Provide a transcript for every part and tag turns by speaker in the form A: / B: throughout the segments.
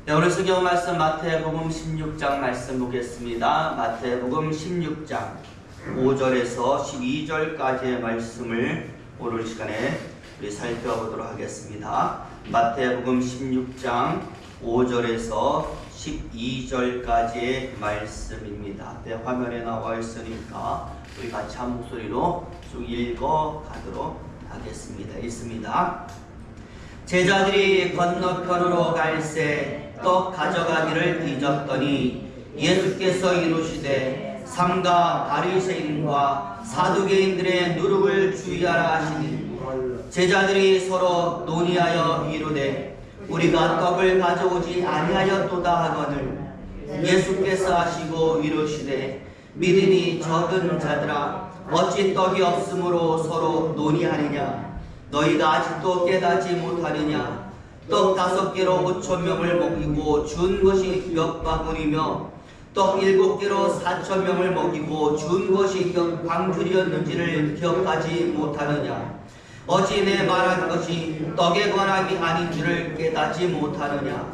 A: 네, 오늘 성경 말씀 마태복음 16장 말씀 보겠습니다. 마태복음 16장 5절에서 12절까지의 말씀을 오늘 시간에 우리 살펴보도록 하겠습니다. 마태복음 16장 5절에서 12절까지의 말씀입니다. 네, 화면에 나와 있으니까 우리 같이 한 목소리로 쭉 읽어 가도록 하겠습니다. 읽습니다. 제자들이 건너편으로 갈새 떡 가져가기를 잊었더니 예수께서 이르시되 삼가 바리새인과 사두개인들의 누룩을 주의하라 하시니 제자들이 서로 논의하여 이르되 우리가 떡을 가져오지 아니하였도다 하거늘 예수께서 하시고 이르시되 믿음이 적은 자들아 어찌 떡이 없으므로 서로 논의하느냐 너희가 아직도 깨닫지 못하느냐 떡 5개로 5,000명을 먹이고 준 것이 몇 바구니며 떡 7개로 4,000명을 먹이고 준 것이 광줄이었는지를 기억하지 못하느냐 어찌 내 말한 것이 떡에 관함이 아닌 줄을 깨닫지 못하느냐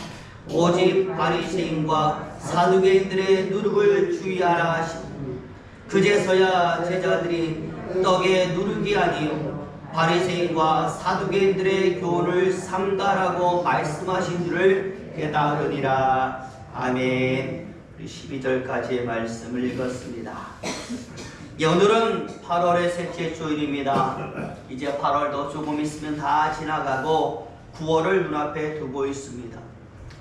A: 오직 바리새인과 사두개인들의 누룩을 주의하라 하시니 그제서야 제자들이 떡의 누룩이 아니요 바리새인과 사두개인들의 교훈을 삼가라고 말씀하신 줄을 깨달으리라. 아멘. 12절까지의 말씀을 읽었습니다. 오늘은 8월의 셋째 주일입니다. 이제 8월도 조금 있으면 다 지나가고 9월을 눈앞에 두고 있습니다.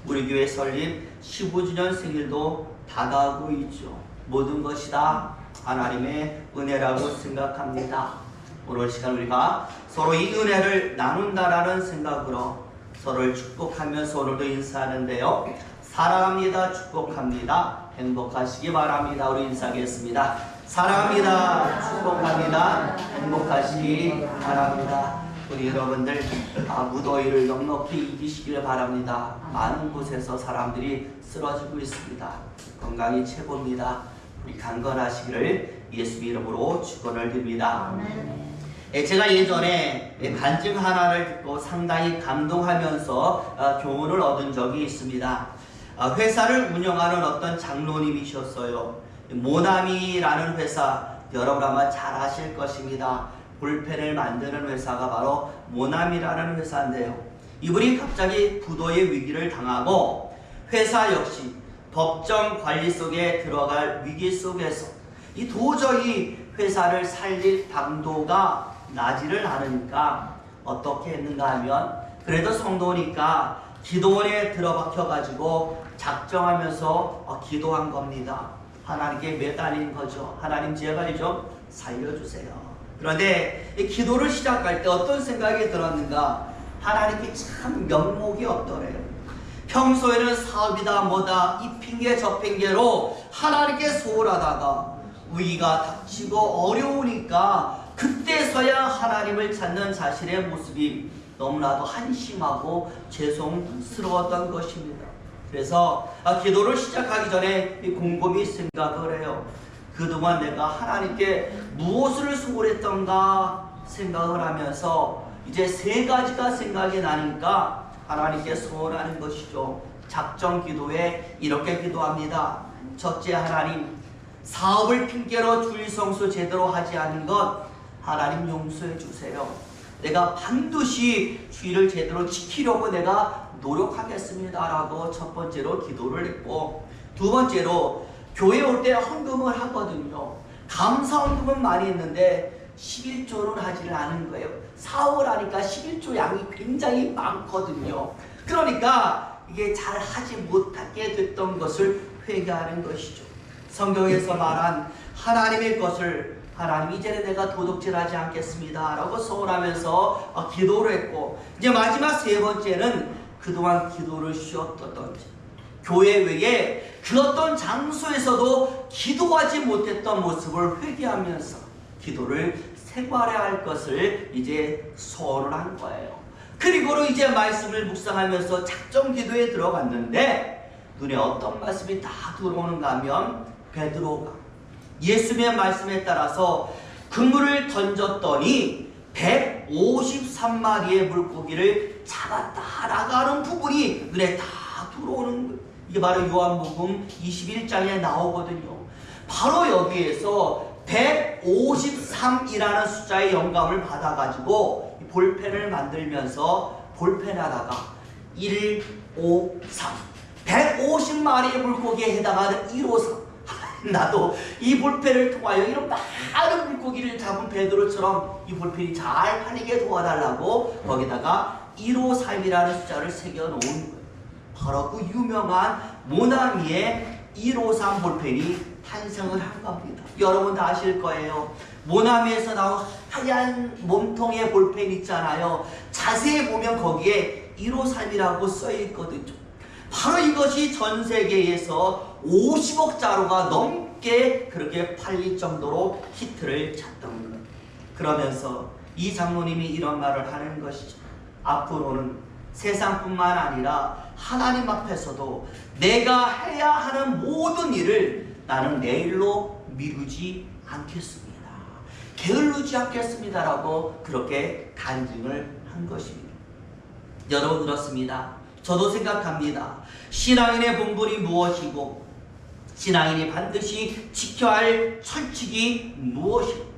A: 우리 교회 설립 15주년 생일도 다가오고 있죠. 모든 것이 다 하나님의 은혜라고 생각합니다. 오늘 시간 우리가 서로 이 은혜를 나눈다라는 생각으로 서로를 축복하면서 오늘도 인사하는데요. 사랑합니다. 축복합니다. 행복하시기 바랍니다. 우리 인사하겠습니다. 사랑합니다. 축복합니다. 행복하시기 바랍니다. 우리 여러분들 무더위를 넉넉히 이기시길 바랍니다. 많은 곳에서 사람들이 쓰러지고 있습니다. 건강이 최고입니다. 우리 강건하시기를 예수 이름으로 축원을 드립니다. 제가 예전에 간증 하나를 듣고 상당히 감동하면서 교훈을 얻은 적이 있습니다. 회사를 운영하는 어떤 장로님이셨어요. 모나미라는 회사, 여러분 아마 잘 아실 것입니다. 볼펜을 만드는 회사가 바로 모나미라는 회사인데요. 이분이 갑자기 부도의 위기를 당하고 회사 역시 법정 관리 속에 들어갈 위기 속에서 이 도저히 회사를 살릴 방도가 나지를 않으니까 어떻게 했는가 하면 그래도 성도니까 기도원에 들어박혀 가지고 작정하면서 기도한 겁니다. 하나님께 매달린 거죠. 하나님 제발 좀 살려주세요. 그런데 이 기도를 시작할 때 어떤 생각이 들었는가? 하나님께 참 면목이 없더래요. 평소에는 사업이다 뭐다 이 핑계 저 핑계로 하나님께 소홀하다가 위기가 닥치고 어려우니까 그때서야 하나님을 찾는 자신의 모습이 너무나도 한심하고 죄송스러웠던 것입니다. 그래서 기도를 시작하기 전에 곰곰이 생각을 해요. 그동안 내가 하나님께 무엇을 소홀했던가 생각을 하면서 이제 3가지가 생각이 나니까 하나님께 소원하는 것이죠. 작정 기도에 이렇게 기도합니다. 첫째, 하나님 사업을 핑계로 주일 성수 제대로 하지 않은 것 하나님 용서해 주세요. 내가 반드시 주일을 제대로 지키려고 내가 노력하겠습니다 라고 첫 번째로 기도를 했고, 두 번째로 교회 올 때 헌금을 하거든요. 감사 헌금은 많이 했는데 11조는 하지를 않은 거예요. 사업을 하니까 11조 양이 굉장히 많거든요. 그러니까 이게 잘 하지 못하게 됐던 것을 회개하는 것이죠. 성경에서 말한 하나님의 것을 하나님 이제는 내가 도둑질하지 않겠습니다 라고 소원하면서 기도를 했고, 이제 마지막 3번째는 그동안 기도를 쉬었던 교회 외에 그 어떤 장소에서도 기도하지 못했던 모습을 회개하면서 기도를 생활해야 할 것을 이제 소원을 한 거예요. 그리고는 이제 말씀을 묵상하면서 작정 기도에 들어갔는데 눈에 어떤 말씀이 다 들어오는가 하면 베드로가 예수님의 말씀에 따라서 그물을 던졌더니 153마리의 물고기를 잡았다라고 하는 부분이 눈에 다 앞으로 오는 거예요. 이게 바로 요한복음 21장에 나오거든요. 바로 여기에서 153이라는 숫자의 영감을 받아가지고 볼펜을 만들면서 볼펜 하나가 153 150마리의 물고기에 해당하는 153. 나도 이 볼펜을 통하여 이런 많은 물고기를 잡은 베드로처럼 이 볼펜이 잘 팔리게 도와달라고 거기다가 153이라는 숫자를 새겨놓은 거예요. 바로 그 유명한 모나미의 153 볼펜이 탄생을 한 겁니다. 여러분 다 아실 거예요. 모나미에서 나온 하얀 몸통의 볼펜 있잖아요. 자세히 보면 거기에 153이라고 써 있거든요. 바로 이것이 전 세계에서 50억 자루가 넘게 그렇게 팔릴 정도로 히트를 쳤던 거예요. 그러면서 이 장로님이 이런 말을 하는 것이죠. 앞으로는 세상뿐만 아니라 하나님 앞에서도 내가 해야 하는 모든 일을 나는 내일로 미루지 않겠습니다. 게을르지 않겠습니다라고 그렇게 간증을 한 것입니다. 여러분 그렇습니다. 저도 생각합니다. 신앙인의 본분이 무엇이고 신앙인이 반드시 지켜야 할 철칙이 무엇일까?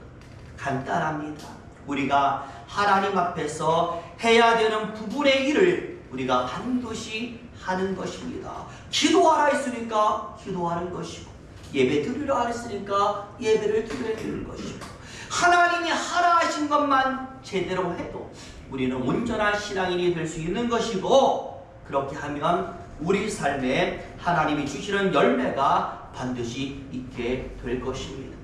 A: 간단합니다. 우리가 하나님 앞에서 해야 되는 부분의 일을 우리가 반드시 하는 것입니다. 기도하라 했으니까 기도하는 것이고 예배 드리라 했으니까 예배를 드리는 것이고 하나님이 하라 하신 것만 제대로 해도 우리는 온전한 신앙인이 될 수 있는 것이고 그렇게 하면 우리 삶에 하나님이 주시는 열매가 반드시 있게 될 것입니다.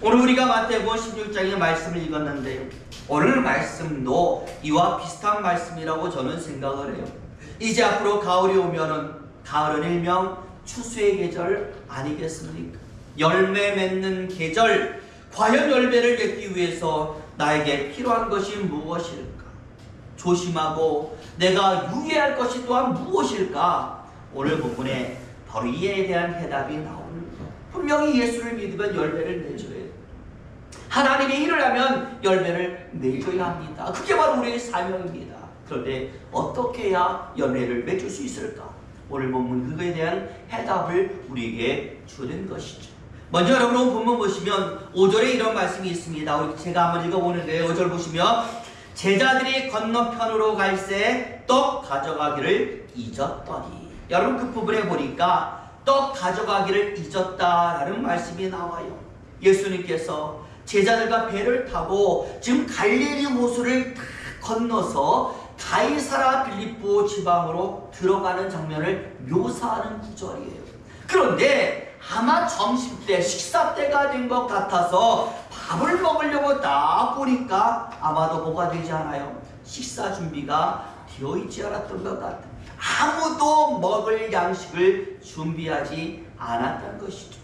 A: 오늘 우리가 마태복음 16장의 말씀을 읽었는데요. 오늘 말씀도 이와 비슷한 말씀이라고 저는 생각을 해요. 이제 앞으로 가을이 오면은 가을은 일명 추수의 계절 아니겠습니까? 열매 맺는 계절, 과연 열매를 맺기 위해서 나에게 필요한 것이 무엇일까? 조심하고 내가 유의할 것이 또한 무엇일까? 오늘 본문에 바로 이에 대한 해답이 나옵니다. 분명히 예수를 믿으면 열매를 맺어야 돼요. 하나님의 일을 하면 열매를 맺어야 합니다. 그게 바로 우리의 사명입니다. 그런데 어떻게 해야 열매를 맺을 수 있을까? 오늘 본문 그거에 대한 해답을 우리에게 주는 것이죠. 먼저 여러분 본문 보시면 5절에 이런 말씀이 있습니다. 제가 한번 읽어보는데 5절 보시면 제자들이 건너편으로 갈새 떡 가져가기를 잊었더니 여러분 그 부분에 보니까 떡 가져가기를 잊었다라는 말씀이 나와요. 예수님께서 제자들과 배를 타고 지금 갈릴리 호수를 다 건너서 가이사라 빌립보 지방으로 들어가는 장면을 묘사하는 구절이에요. 그런데 아마 점심때 식사 때가 된 것 같아서 밥을 먹으려고 딱 보니까 아마도 뭐가 되지 않아요? 식사 준비가 되어 있지 않았던 것 같아요. 아무도 먹을 양식을 준비하지 않았던 것이죠.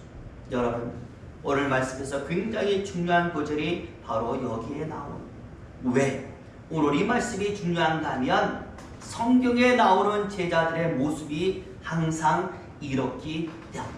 A: 여러분 오늘 말씀에서 굉장히 중요한 구절이 바로 여기에 나옵니다. 왜? 오늘 이 말씀이 중요한가면 성경에 나오는 제자들의 모습이 항상 이렇기 때문에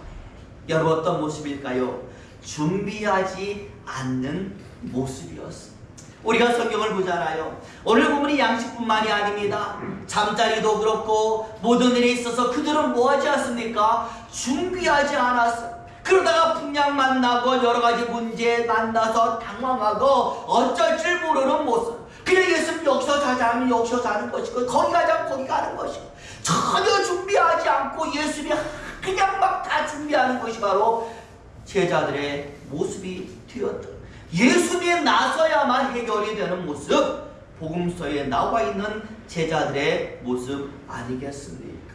A: 여러분 어떤 모습일까요? 준비하지 않는 모습이었습니다. 우리가 성경을 보잖아요. 오늘 보면 양식뿐만이 아닙니다. 잠자리도 그렇고 모든 일에 있어서 그들은 뭐하지 않습니까? 준비하지 않았어요. 그러다가 풍랑 만나고 여러 가지 문제에 만나서 당황하고 어쩔 줄 모르는 모습. 그냥 예수님 여기서 자자 하면 여기서 자는 것이고 거기 가자면 거기 가는 것이고 전혀 준비하지 않고 예수님이 그냥 막 다 준비하는 것이 바로 제자들의 모습이 되었다. 예수님이 나서야만 해결이 되는 모습, 복음서에 나와 있는 제자들의 모습 아니겠습니까?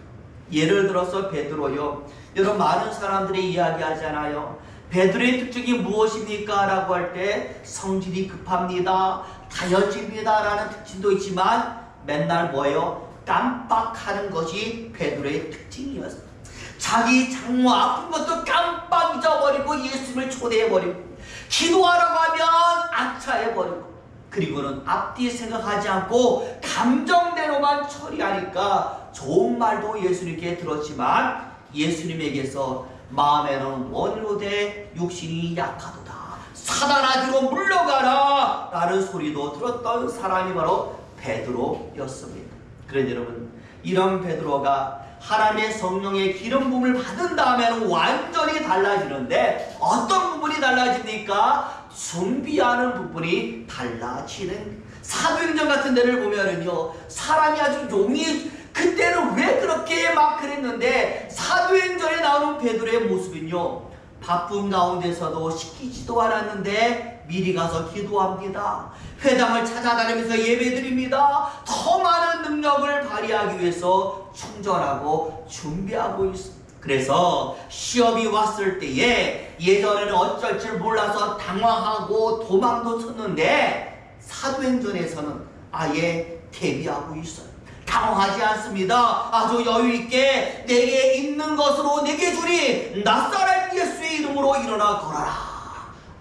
A: 예를 들어서 베드로요. 여러분 많은 사람들이 이야기하잖아요. 베드로의 특징이 무엇입니까? 라고 할 때 성질이 급합니다. 다혈질입니다. 라는 특징도 있지만 맨날 뭐예요? 깜빡하는 것이 베드로의 특징이었어요. 자기 장모 아픈 것도 깜빡 잊어버리고 예수님을 초대해버리고 기도하라고 하면 아차해버리고 그리고는 앞뒤 생각하지 않고 감정대로만 처리하니까 좋은 말도 예수님께 들었지만 예수님에게서 마음에는 원로되 육신이 약하도다. 사단아 뒤로 물러가라 라는 소리도 들었던 사람이 바로 베드로였습니다. 그런데 여러분 이런 베드로가 하나님의 성령의 기름 부음을 받은 다음에는 완전히 달라지는데 어떤 부분이 달라집니까? 준비하는 부분이 달라지는. 사도행전 같은 데를 보면은요, 사람이 아주 용이, 그때는 왜 그렇게 막 그랬는데 사도행전에 나오는 베드로의 모습은요, 바쁜 가운데서도 시키지도 않았는데 미리 가서 기도합니다. 회당을 찾아다니면서 예배드립니다. 더 많은 능력을 발휘하기 위해서 충전하고 준비하고 있습니다. 그래서 시험이 왔을 때에 예전에는 어쩔 줄 몰라서 당황하고 도망도 쳤는데 사도행전에서는 아예 대비하고 있어요. 당황하지 않습니다. 아주 여유있게 내게 있는 것으로 내게 주니 나사렛 예수의 이름으로 일어나 걸어라.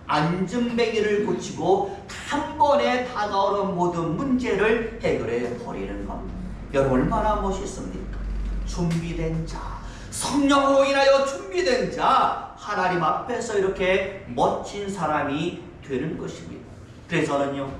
A: 앉은뱅이를 고치고 한 번에 다가오는 모든 문제를 해결해 버리는 겁니다. 여러분 얼마나 멋있습니까? 준비된 자, 성령으로 인하여 준비된 자, 하나님 앞에서 이렇게 멋진 사람이 되는 것입니다. 그래서 저는요,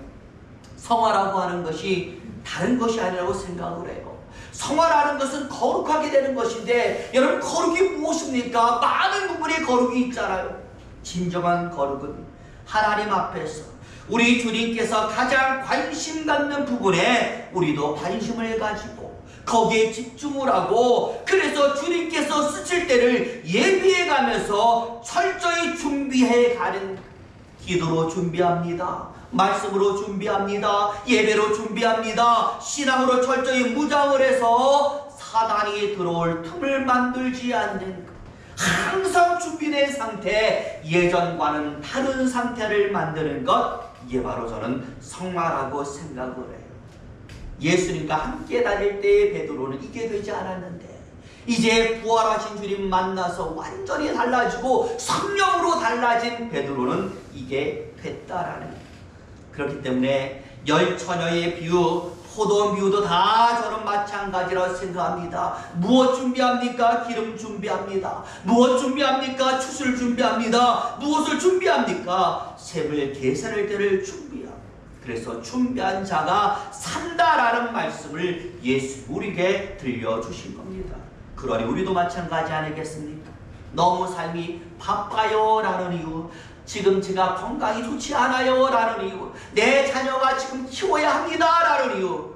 A: 성화라고 하는 것이 다른 것이 아니라고 생각을 해요. 성화라는 것은 거룩하게 되는 것인데, 여러분 거룩이 무엇입니까? 많은 부분의 거룩이 있잖아요. 진정한 거룩은 하나님 앞에서 우리 주님께서 가장 관심 갖는 부분에 우리도 관심을 가지고 거기에 집중을 하고, 그래서 주님께서 쓰실 때를 예비해 가면서 철저히 준비해 가는, 기도로 준비합니다. 말씀으로 준비합니다. 예배로 준비합니다. 신앙으로 철저히 무장을 해서 사단이 들어올 틈을 만들지 않는 것. 항상 준비된 상태, 예전과는 다른 상태를 만드는 것, 이게 바로 저는 성화라고 생각을 해요. 예수님과 함께 다닐 때의 베드로는 이게 되지 않았는데 이제 부활하신 주님 만나서 완전히 달라지고 성령으로 달라진 베드로는 이게 됐다라는 거예요. 그렇기 때문에 열 처녀의 비유, 포도원 비유도 다 저는 마찬가지라고 생각합니다. 무엇 준비합니까? 기름 준비합니다. 무엇 준비합니까? 추수를 준비합니다. 무엇을 준비합니까? 셈을 계산할 때를 준비합니다. 그래서 준비한 자가 산다라는 말씀을 예수 우리에게 들려주신 겁니다. 그러니 우리도 마찬가지 아니겠습니까? 너무 삶이 바빠요 라는 이유, 지금 제가 건강이 좋지 않아요 라는 이유, 내 자녀가 지금 키워야 합니다 라는 이유,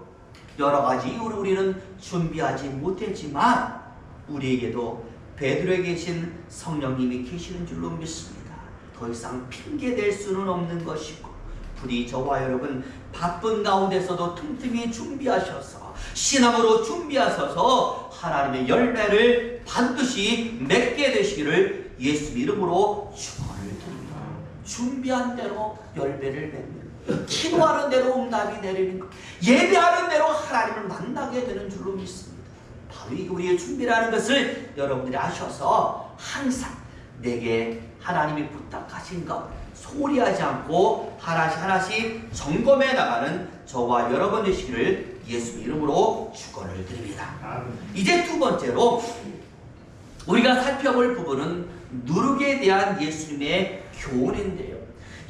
A: 여러 가지 이유로 우리는 준비하지 못했지만 우리에게도 베드로에 계신 성령님이 계시는 줄로 믿습니다. 더 이상 핑계댈 수는 없는 것이고, 부디 저와 여러분 바쁜 가운데서도 틈틈이 준비하셔서 신앙으로 준비하셔서 하나님의 열매를 반드시 맺게 되시기를 예수 이름으로 축원을 드립니다. 준비한 대로 열매를 맺는, 기도하는 대로 응답이 내리는 것, 예배하는 대로 하나님을 만나게 되는 줄로 믿습니다. 바로 이게 우리의 준비라는 것을 여러분들이 아셔서 항상 내게 하나님이 부탁하신 것 소홀히하지 않고 하나씩 하나씩 점검해 나가는 저와 여러분 되시기를 예수 이름으로 축원을 드립니다. 이제 두 번째로 우리가 살펴볼 부분은 누룩에 대한 예수님의 교훈인데요.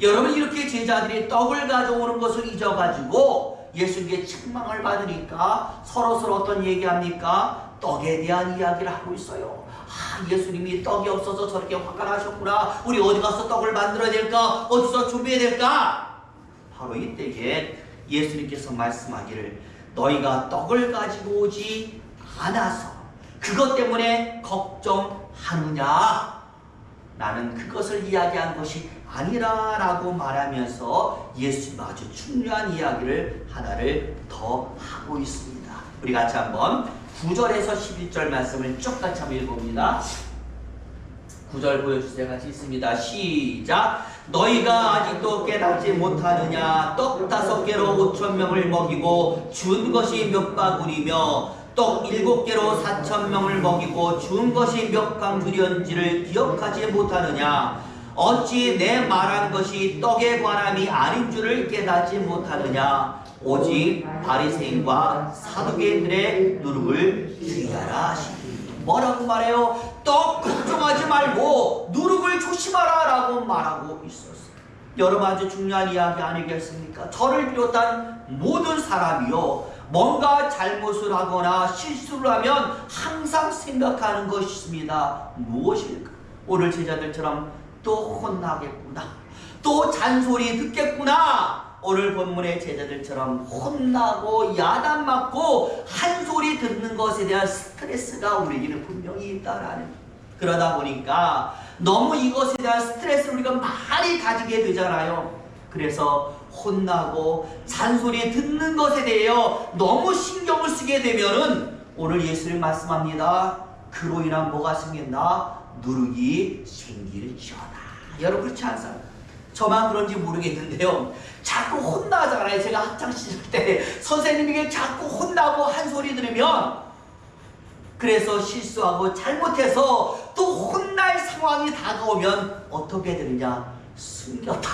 A: 여러분 이렇게 제자들이 떡을 가져오는 것을 잊어가지고 예수님께 책망을 받으니까 서로서로 어떤 얘기합니까? 떡에 대한 이야기를 하고 있어요. 아, 예수님이 떡이 없어서 저렇게 화가 나셨구나. 우리 어디 가서 떡을 만들어야 될까? 어디서 준비해야 될까? 바로 이때에 예수님께서 말씀하기를, 너희가 떡을 가지고 오지 않아서 그것 때문에 걱정하느냐? 나는 그것을 이야기한 것이 아니라 라고 말하면서 예수님 아주 중요한 이야기를 하나를 더 하고 있습니다. 우리 같이 한번 9절에서 11절 말씀을 쭉 같이 한번 읽어봅니다. 9절 보여주세요. 같이 있습니다. 시작. 너희가 아직도 깨닫지 못하느냐? 떡 5개로 5,000명을 먹이고 준 것이 몇 바구니며 떡 7개로 4,000명을 먹이고 준 것이 몇 강줄이었는지를 기억하지 못하느냐? 어찌 내 말한 것이 떡에 관함이 아닌 줄을 깨닫지 못하느냐? 오직 바리새인과 사두개인들의 누룩을 주의하라 하시니. 뭐라고 말해요? 떡 걱정하지 말고 누룩을 조심하라 라고 말하고 있었어요. 여러분 아주 중요한 이야기 아니겠습니까? 저를 비롯한 모든 사람이요, 뭔가 잘못을 하거나 실수를 하면 항상 생각하는 것이 있습니다. 무엇일까? 오늘 제자들처럼 또 혼나겠구나, 또 잔소리 듣겠구나. 오늘 본문의 제자들처럼 혼나고 야단맞고 한 소리 듣는 것에 대한 스트레스가 우리에게는 분명히 있다라는, 그러다 보니까 너무 이것에 대한 스트레스를 우리가 많이 가지게 되잖아요. 그래서 혼나고 잔소리 듣는 것에 대하여 너무 신경을 쓰게 되면은 오늘 예수님 말씀합니다. 그로 인한 뭐가 생긴다? 누룩이 생길지어다. 여러분 그렇지 않습니까? 저만 그런지 모르겠는데요, 자꾸 혼나잖아요. 제가 학창시절 때 선생님에게 자꾸 혼나고 한 소리 들으면, 그래서 실수하고 잘못해서 또 혼날 상황이 다가오면 어떻게 되느냐? 숨겼다.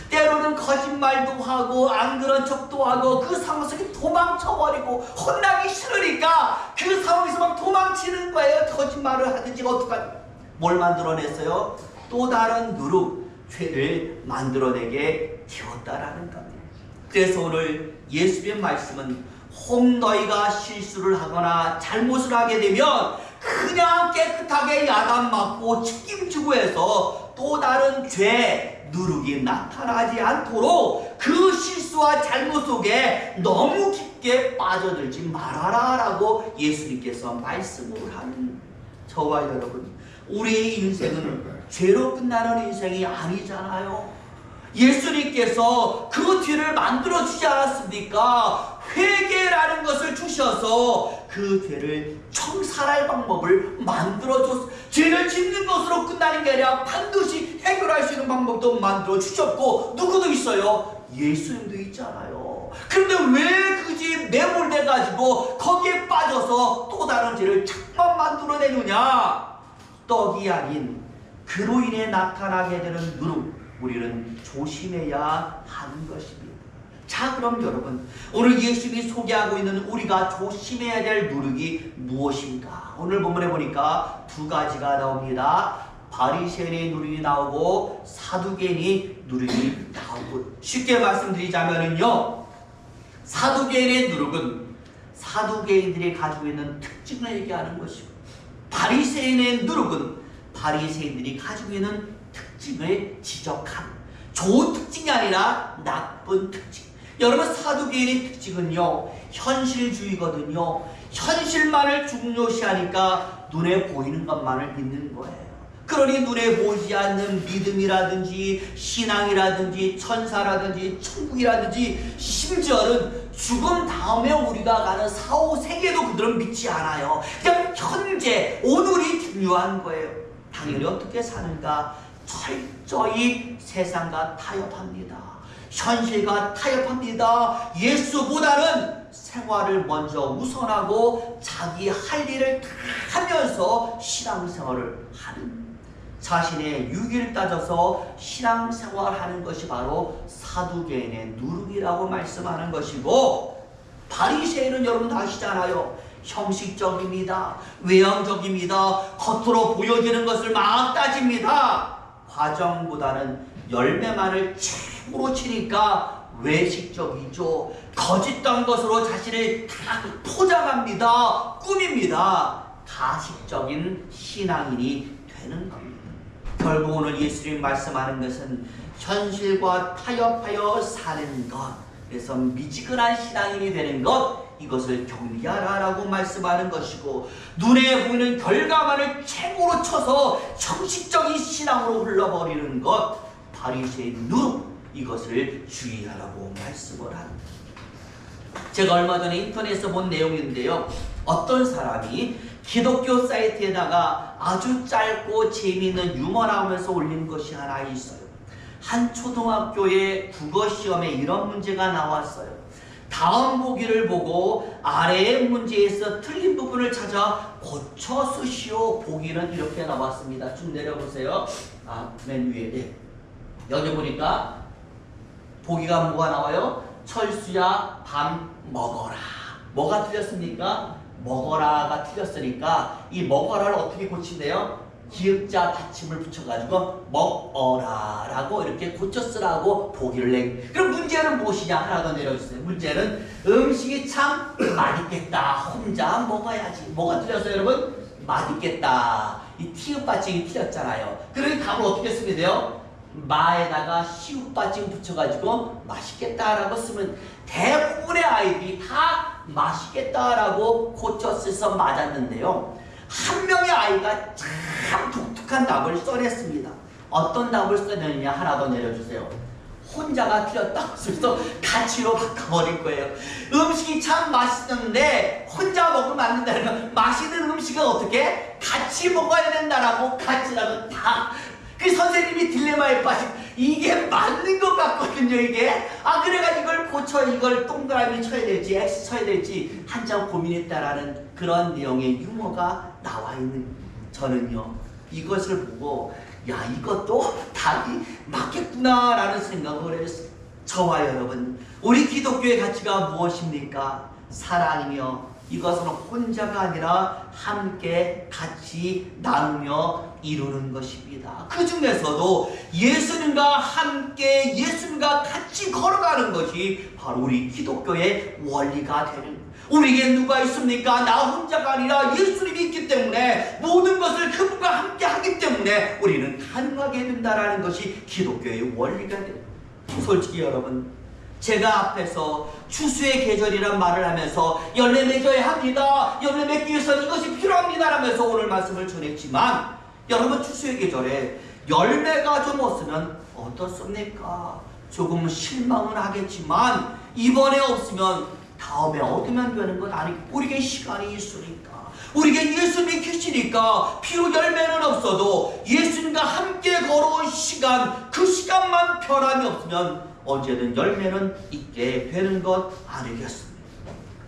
A: 때로는 거짓말도 하고 안 그런 척도 하고 그 상황 속에 도망쳐버리고, 혼나기 싫으니까 그 상황에서 막 도망치는 거예요. 거짓말을 하든지 어떡하지. 뭘 만들어냈어요? 또 다른 누룩, 죄를 만들어내게 되었다라는 겁니다. 그래서 오늘 예수님의 말씀은 혹 너희가 실수를 하거나 잘못을 하게 되면 그냥 깨끗하게 야단맞고 책임지고 해서 또 다른 죄, 누룩이 나타나지 않도록 그 실수와 잘못 속에 너무 깊게 빠져들지 말아라 라고 예수님께서 말씀을 하는, 저와 여러분, 우리의 인생은 죄로 끝나는 인생이 아니잖아요. 예수님께서 그 뒤를 만들어주지 않았습니까? 회개라는 것을 주셔서 그 죄를 청산할 방법을 만들어줬어요. 죄를 짓는 것으로 끝나는 게 아니라 반드시 해결할 수 있는 방법도 만들어주셨고, 누구도 있어요? 예수님도 있잖아요. 그런데 왜 그 집 매몰돼가지고 거기에 빠져서 또 다른 죄를 자꾸만 만들어내느냐? 떡이 아닌 그로 인해 나타나게 되는 누룩, 우리는 조심해야 하는 것입니다. 자, 그럼 여러분, 오늘 예수님이 소개하고 있는 우리가 조심해야 될 누룩이 무엇인가? 오늘 본문에 보니까 두 가지가 나옵니다. 바리새인의 누룩이 나오고 사두개인의 누룩이 나오고, 쉽게 말씀드리자면요, 사두개인의 누룩은 사두개인들이 가지고 있는 특징을 얘기하는 것이고, 바리새인의 누룩은 바리새인들이 가지고 있는 특징을 지적한, 좋은 특징이 아니라 나쁜 특징. 여러분, 사두개인의 특징은요, 현실주의거든요. 현실만을 중요시하니까 눈에 보이는 것만을 믿는 거예요. 그러니 눈에 보이지 않는 믿음이라든지 신앙이라든지 천사라든지 천국이라든지 심지어는 죽음 다음에 우리가 가는 사후 세계도 그들은 믿지 않아요. 그냥 현재 오늘이 중요한 거예요. 당연히 어떻게 사는가? 철저히 세상과 타협합니다. 현실과 타협합니다. 예수보다는 생활을 먼저 우선하고 자기 할 일을 다 하면서 신앙생활을 하는, 자신의 유익을 따져서 신앙생활하는 것이 바로 사두개인의 누룩이라고 말씀하는 것이고, 바리새인은 여러분 아시잖아요. 형식적입니다. 외형적입니다. 겉으로 보여지는 것을 막 따집니다. 과정보다는 열매만을 최고로 치니까 외식적이죠. 거짓된 것으로 자신을 다 포장합니다. 꾸밉니다. 가식적인 신앙인이 되는 겁니다. 결국 오늘 예수님 말씀하는 것은 현실과 타협하여 사는 것, 그래서 미지근한 신앙인이 되는 것, 이것을 경계하라라고 말씀하는 것이고, 눈에 보이는 결과만을 최고로 쳐서 형식적인 신앙으로 흘러버리는 것, 바리새인 누룩, 이것을 주의하라고 말씀을 합니다. 제가 얼마 전에 인터넷에서 본 내용인데요, 어떤 사람이 기독교 사이트에다가 아주 짧고 재미있는 유머 나오면서 올린 것이 하나 있어요. 한 초등학교의 국어시험에 이런 문제가 나왔어요. 다음 보기를 보고 아래의 문제에서 틀린 부분을 찾아 고쳐 쓰시오. 보기는 이렇게 나왔습니다. 쭉 내려보세요. 맨 위에. 네. 여기 보니까 보기가 뭐가 나와요? 철수야, 밥 먹어라. 뭐가 틀렸습니까? 먹어라가 틀렸으니까 이 먹어라를 어떻게 고친대요? 기역자 받침을 붙여가지고 먹어라 라고 이렇게 고쳐 쓰라고 보기를 내. 그럼 문제는 무엇이냐? 하나 더 내려주세요. 문제는 음식이 참 맛있겠다. 혼자 먹어야지. 뭐가 틀렸어요 여러분? 맛있겠다. 이 티읕 받침이 틀렸잖아요. 그러니 답을 어떻게 쓰게 돼요? 마에다가 시읒 받침 붙여가지고 맛있겠다라고 쓰면 대부분의 아이들이 다 맛있겠다라고 고쳐 써서 맞았는데요. 한 명의 아이가 참 독특한 답을 써냈습니다. 어떤 답을 써냈느냐 하나 더 내려주세요. 혼자가 틀렸다고 해서 가치로 바꿔버릴 거예요. 음식이 참 맛있는데 혼자 먹으면 안 된다는 건 맛있는 음식은 어떻게? 같이 먹어야 된다라고 가치라고 다. 그 선생님이 딜레마에 빠진 이게 맞는 것 같거든요 이게. 그래가지고 이걸 고쳐 이걸 동그라미 쳐야 될지 X 쳐야 될지 한참 고민했다라는 그런 내용의 유머가 나와 있는 저는요 이것을 보고 야 이것도 답이 맞겠구나 라는 생각을 했어요. 저와 여러분 우리 기독교의 가치가 무엇입니까? 사랑이며 이것은 혼자가 아니라 함께 같이 나누며 이루는 것입니다. 그 중에서도 예수님과 함께 예수님과 같이 걸어가는 것이 바로 우리 기독교의 원리가 되는 거예요. 우리에게 누가 있습니까? 나 혼자가 아니라 예수님이 있기 때문에 모든 것을 그분과 함께 하기 때문에 우리는 가능하게 된다는 것이 기독교의 원리가 돼요. 솔직히 여러분 제가 앞에서 추수의 계절이란 말을 하면서 열매 맺어야 합니다. 열매 맺기 위해서는 이것이 필요합니다 라면서 오늘 말씀을 전했지만 여러분 추수의 계절에 열매가 좀 없으면 어떻습니까? 조금 실망은 하겠지만 이번에 없으면 다음에 얻으면 되는 건 아니고 우리에게 시간이 있으니까 우리에게 예수님이 계시니까 비록 열매는 없어도 예수님과 함께 걸어온 시간 그 시간만 변함이 없으면 언제든 열매는 있게 되는 것 아니겠습니까?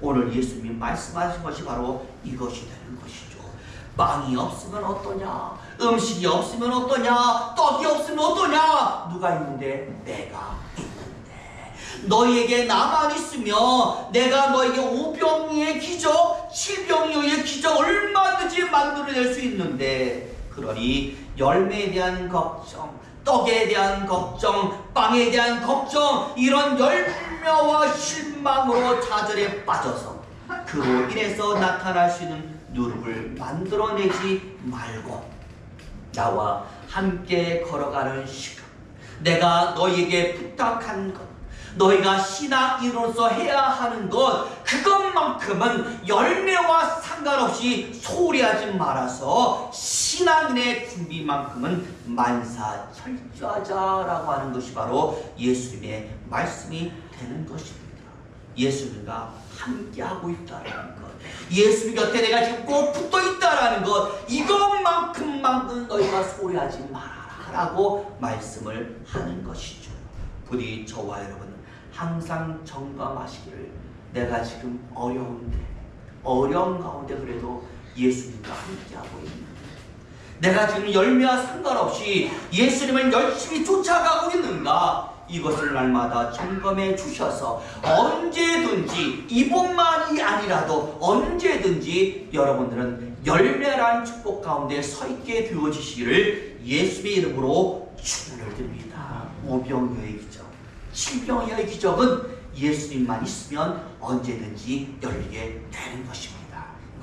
A: 오늘 예수님이 말씀하신 것이 바로 이것이 되는 것이죠. 빵이 없으면 어떠냐? 음식이 없으면 어떠냐? 떡이 없으면 어떠냐? 누가 있는데? 내가 있는데. 너희에게 나만 있으며 내가 너에게 오병이의 기적, 칠병이의 기적 얼마든지 만들어낼 수 있는데 그러니 열매에 대한 걱정 떡에 대한 걱정, 빵에 대한 걱정 이런 열매와 실망으로 좌절에 빠져서 그로 인해서 나타날 수 있는 누룩을 만들어내지 말고 나와 함께 걸어가는 시간 내가 너희에게 부탁한 것 너희가 신앙인으로서 해야 하는 것 그것만큼은 열매와 상관없이 소홀히 하지 말아서 신앙인의 준비만큼은 만사철저하자라고 하는 것이 바로 예수님의 말씀이 되는 것입니다. 예수님과 함께하고 있다는 것 예수님 곁에 내가 지금 꼭 붙어 있다는 것 이것만큼만은 너희가 소홀히 하지 말아라 라고 말씀을 하는 것이죠. 부디 저와 여러분 항상 점검하시기를 내가 지금 어려운 가운데 그래도 예수님과 함께하고 있는데 내가 지금 열매와 상관없이 예수님을 열심히 쫓아가고 있는가 이것을 날마다 점검해 주셔서 언제든지 이번만이 아니라도 언제든지 여러분들은 열매란 축복 가운데 서 있게 되어지시기를 예수의 이름으로 축원을 드립니다. 오병이어의 기적 칠병이어의 기적은 예수님만 있으면 언제든지 열리게 되는 것입니다.